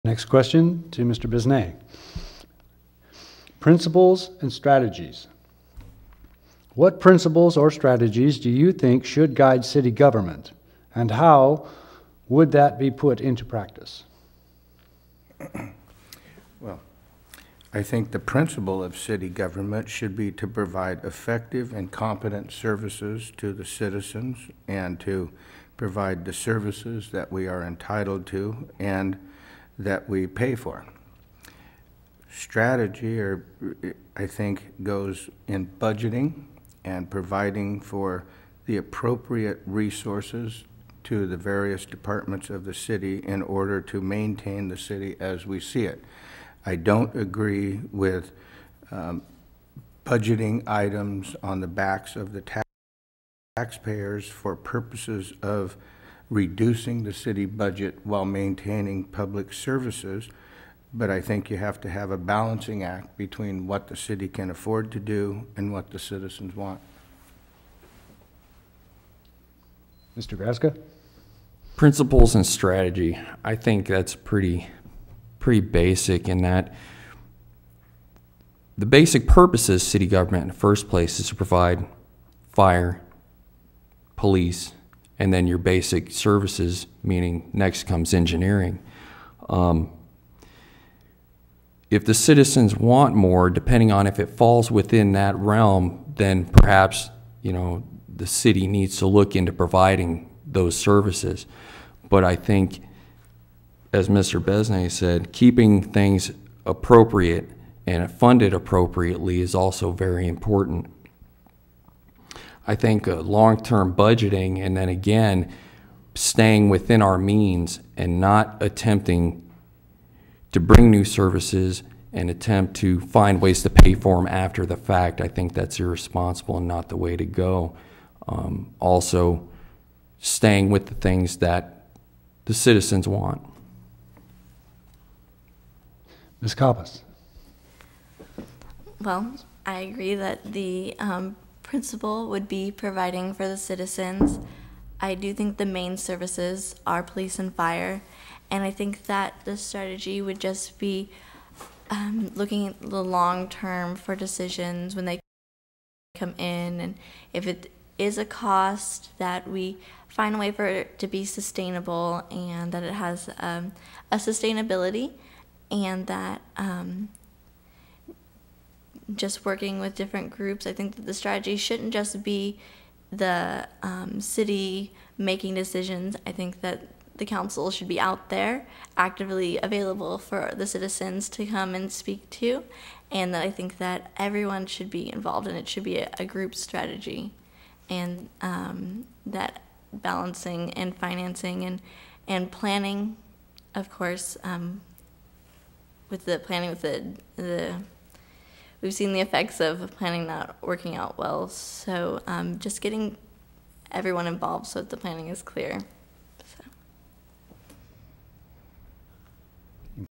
Next question to Mr. Bisnay. Principles and strategies. What principles or strategies do you think should guide city government, and how would that be put into practice? Well, I think the principle of city government should be to provide effective and competent services to the citizens and to provide the services that we are entitled to and that we pay for. Strategy, I think, goes in budgeting and providing for the appropriate resources to the various departments of the city in order to maintain the city as we see it. I don't agree with budgeting items on the backs of the taxpayers for purposes of reducing the city budget while maintaining public services, but I think you have to have a balancing act between what the city can afford to do and what the citizens want. Mr. Graska? Principles and strategy. I think that's pretty basic in that the basic purpose of city government in the first place is to provide fire, police, and then your basic services, meaning next comes engineering. If the citizens want more, depending on if it falls within that realm, then perhaps, the city needs to look into providing those services. But I think, as Mr. Besnay said, keeping things appropriate and funded appropriately is also very important. I think long-term budgeting, and then again, staying within our means and not attempting to bring new services and attempt to find ways to pay for them after the fact, I think that's irresponsible and not the way to go. Also, staying with the things that the citizens want. Ms. Kappas. Well, I agree that the principle would be providing for the citizens. I do think the main services are police and fire, and I think that the strategy would just be looking at the long term for decisions when they come in, and if it is a cost, that we find a way for it to be sustainable and that it has a sustainability, and that just working with different groups. I think that the strategy shouldn't just be the city making decisions. I think that the council should be out there actively available for the citizens to come and speak to, and that I think that everyone should be involved, and it should be a group strategy, and that balancing and financing and planning, of course, with the planning with the we've seen the effects of planning not working out well, so just getting everyone involved so that the planning is clear.